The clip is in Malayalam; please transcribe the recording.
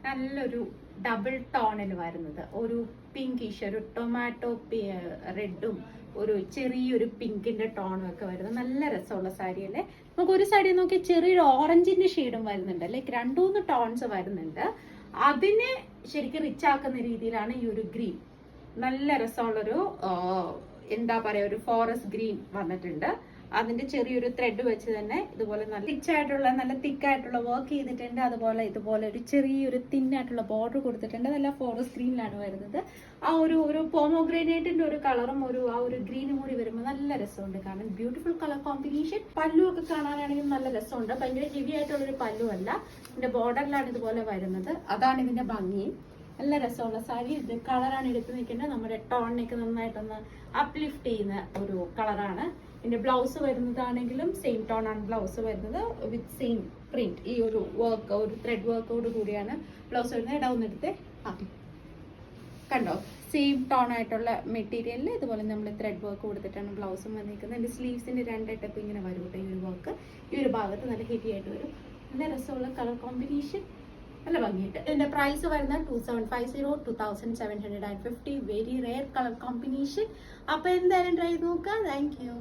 നല്ലൊരു ഡബിൾ ടോണിൽ വരുന്നത്, ഒരു പിങ്കിഷ്, ഒരു ടൊമാറ്റോ റെഡും ഒരു ചെറിയൊരു പിങ്കിന്റെ ടോണും ഒക്കെ വരുന്നത് നല്ല രസമുള്ള സാരി അല്ലേ. നമുക്ക് ഒരു സാരി നോക്കി ചെറിയൊരു ഓറഞ്ചിന്റെ ഷെയ്ഡും വരുന്നുണ്ട്, ലൈക്ക് 2-3 ടോൺസ് വരുന്നുണ്ട്. അതിനെ ശരിക്കും റിച്ച് ആക്കുന്ന രീതിയിലാണ് ഈ ഒരു ഗ്രീൻ. നല്ല രസമുള്ളൊരു എന്താ പറയാ, ഒരു ഫോറസ്റ്റ് ഗ്രീൻ വന്നിട്ടുണ്ട്. അതിന്റെ ചെറിയൊരു ത്രെഡ് വെച്ച് തന്നെ ഇതുപോലെ നല്ല റിച്ചായിട്ടുള്ള നല്ല തിക്കായിട്ടുള്ള വർക്ക് ചെയ്തിട്ടുണ്ട്. അതുപോലെ ഇതുപോലെ ഒരു ചെറിയൊരു തിന്നായിട്ടുള്ള ബോർഡർ കൊടുത്തിട്ടുണ്ട്. നല്ല ഫോറസ്റ്റ് ഗ്രീനിലാണ് വരുന്നത്. ആ ഒരു പോമോഗ്രാനേറ്റിന്റെ ഒരു കളറും ആ ഒരു ഗ്രീനും കൂടി വരുമ്പോൾ നല്ല രസമുണ്ട് കാണാൻ. Beautiful colour combination. പല്ലു ഒക്കെ കാണാനാണെങ്കിൽ നല്ല രസമുണ്ട്. ഭയങ്കര ഹെവി ആയിട്ടുള്ള ഒരു പല്ലു അല്ല, ഇതിന്റെ ബോർഡറിലാണ് ഇതുപോലെ വരുന്നത്. അതാണ് ഇതിന്റെ ഭംഗി. നല്ല രസമുള്ള സാരി. ഇത് കളറാണ് എടുത്ത് നിൽക്കേണ്ടത്. നമ്മുടെ ടോണിനൊക്കെ നന്നായിട്ടൊന്ന് അപ്ലിഫ്റ്റ് ചെയ്യുന്ന ഒരു കളറാണ്. ഇതിന്റെ ബ്ലൗസ് വരുന്നതാണെങ്കിലും സെയിം ടോൺ ആണ് ബ്ലൗസ് വരുന്നത്, വിത്ത് സെയിം പ്രിന്റ്. ഈ ഒരു വർക്ക്, ഒരു ത്രെഡ് വർക്കോട് കൂടിയാണ് ബ്ലൗസ് വരുന്നത്. ഡൗൺ എടുത്ത് കണ്ടോ, സെയിം ടോൺ ആയിട്ടുള്ള മെറ്റീരിയലിൽ ഇതുപോലെ നമ്മൾ ത്രെഡ് വർക്ക് കൊടുത്തിട്ടാണ് ബ്ലൗസും വന്നിരിക്കുന്നത്. എൻ്റെ സ്ലീവ്സിന്റെ 2 സ്റ്റെപ്പ് ഇങ്ങനെ വരും കേട്ടോ. ഈ ഒരു വർക്ക് ഈ ഒരു ഭാഗത്ത് നല്ല ഹെവി ആയിട്ട് വരും. നല്ല രസമുള്ള കളർ കോമ്പിനേഷൻ, നല്ല ഭംഗിയുണ്ട്. ഇതിന്റെ പ്രൈസ് വരുന്നത് 2750, 2750. Very rare colour combination. അപ്പൊ എന്തായാലും ട്രൈ ചെയ്ത് നോക്കാം. Thank you.